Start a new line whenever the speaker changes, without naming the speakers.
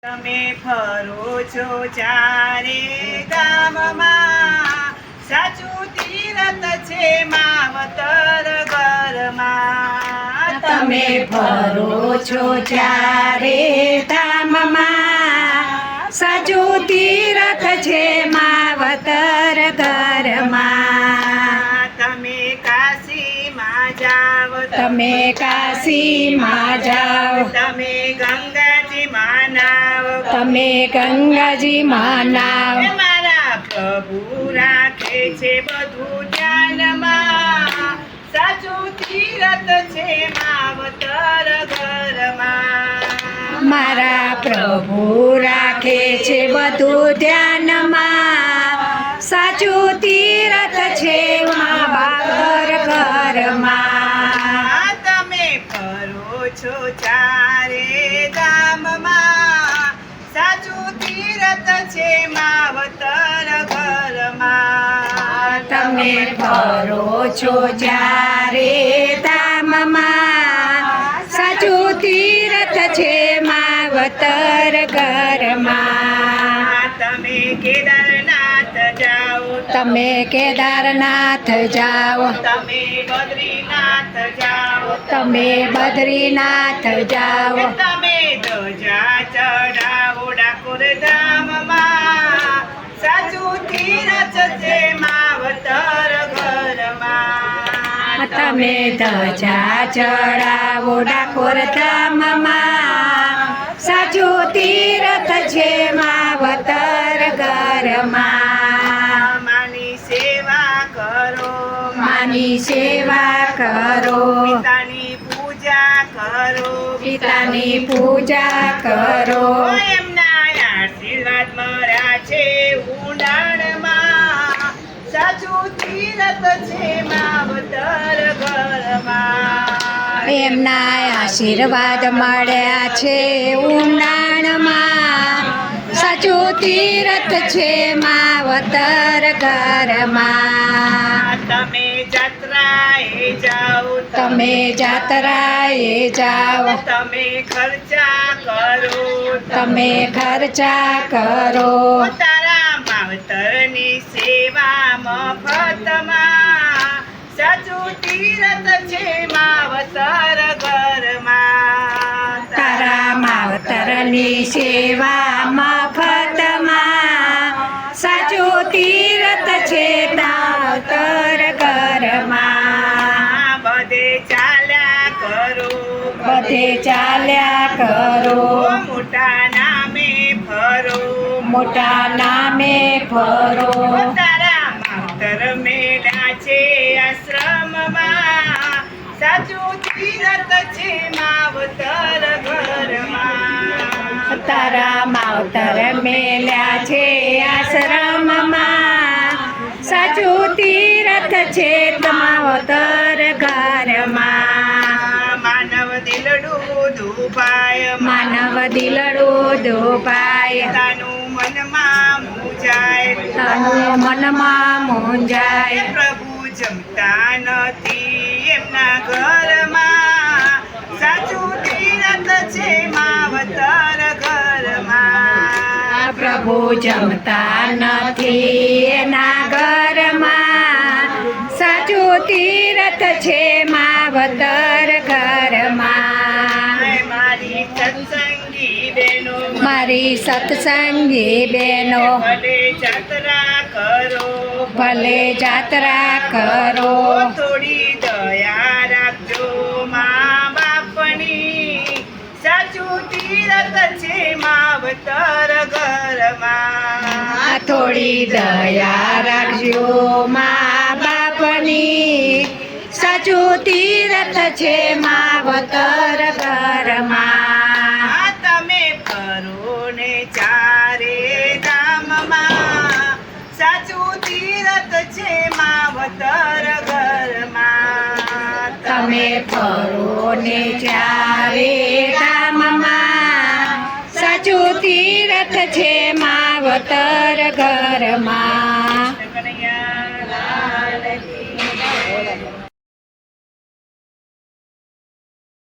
તમે ફરો છો ચારે ધામમાં, સાચું તીરથ છે માવતર ઘરમાં.
તમે ફરો છો ચારે ધામમાં, સાચું તીરથ છે માવતર ઘરમાં.
તમે કાશીમાં જાવ,
તમે કાશીમાં જાઓ,
તમે ગંગાજીમાં નાવ,
તમે ગંગાજીમાં નાવ.
મારા પ્રભુ રાખે છે બધું ધ્યાનમાં, સાચું તીરથ છે માવતર ઘરમાં.
મારા પ્રભુ રાખે છે બધું ધ્યાનમાં, સાચું તીરથ છે મા બાબર ઘરમાં.
તમે ફરો છો ચારે ધામમાં, સાચું તીરથ છે માવતર ઘરમાં.
તમે ફરો છો ચારે ધામમાં, સાચું તીરથ છે માવતર ઘરમાં.
તમે કેદારનાથ જાઓ,
તમે કેદારનાથ જાઓ,
તમે બદ્રીનાથ જાઓ,
તમે બદ્રીનાથ જાઓ,
તમે ધજા ચડાવો ડાકોર ધામમાં, સાચું તીરથ છે માવતર ઘરમાં.
તમે ધજા ચડાવો ડાકોર ધામમાં, સાચું તીરથ છે માવતર ઘરમાં.
માની સેવા કરો,
માની સેવા કરો,
પિતાની પૂજા કરો,
પિતાની પૂજા કરો.
એમના આશીર્વાદ મળ્યા છે ઊંડાણમાં, સાચું તીરથ છે માવતર ઘરમાં.
એમના આશીર્વાદ મળ્યા છે ઊંડાણમાં, સાચું તીરથ છે માવતર ઘરમાં.
તમે જાત્રાએ જાઓ,
તમે જાત્રાએ જાઓ,
તમે ખર્ચા કરો,
તમે ખર્ચા કરો,
તારા માવતરની સેવા મફતમાં, સાચું તીરથ છે માવતર ઘરમાં.
તારા માવતરની સેવા મફતમાં, સાચું તીરથ છે માવતર ઘરમાં.
બધે ચાલ્યા કરો,
બધે ચાલ્યા કરો,
મોટા નામે ફરો,
મોટા નામે ફરો.
તારા માવતર મેળા છે આશ્રમમાં, સાચું તીરથ છે માવતર ઘરમાં.
તારા માવતર મેલ્યા છે આશ્રમમાં, સાચું તીરથ છે માવતર ઘરમાં.
માનવ દિલડું દુભાય,
માનવ દિલડું દુભાય,
તાનું મનમાં મૂંઝાય,
તનું મનમાં મૂંઝાય.
પ્રભુ જમતા નથી એમના ઘરમાં, સાચું તીરથ છે માવતર ઘરમાં.
પ્રભુ જમતા નથી એના ઘરમાં, સાચું તીરથ છે માવતર ઘરમાં.
મારી સત્સંગી બહેનો,
મારી સત્સંગી બહેનો,
ભલે જાત્રા કરો,
ભલે જાત્રા કરો,
થોડી દયા રાખજો મા બાપની, સાચું તીરથ છે માવતર ઘરમાં.
થોડી દયા રાખજો મા બાપની, સાચું તીરથ છે માવતર ઘરમાં.
તમે ફરો ને ચારે ધામમાં, સાચું તીરથ છે માવતર ઘરમાં.
તમે ફરો ને ચારે ધામમાં, સાચું તીરથ છે માવતર ઘરમાં.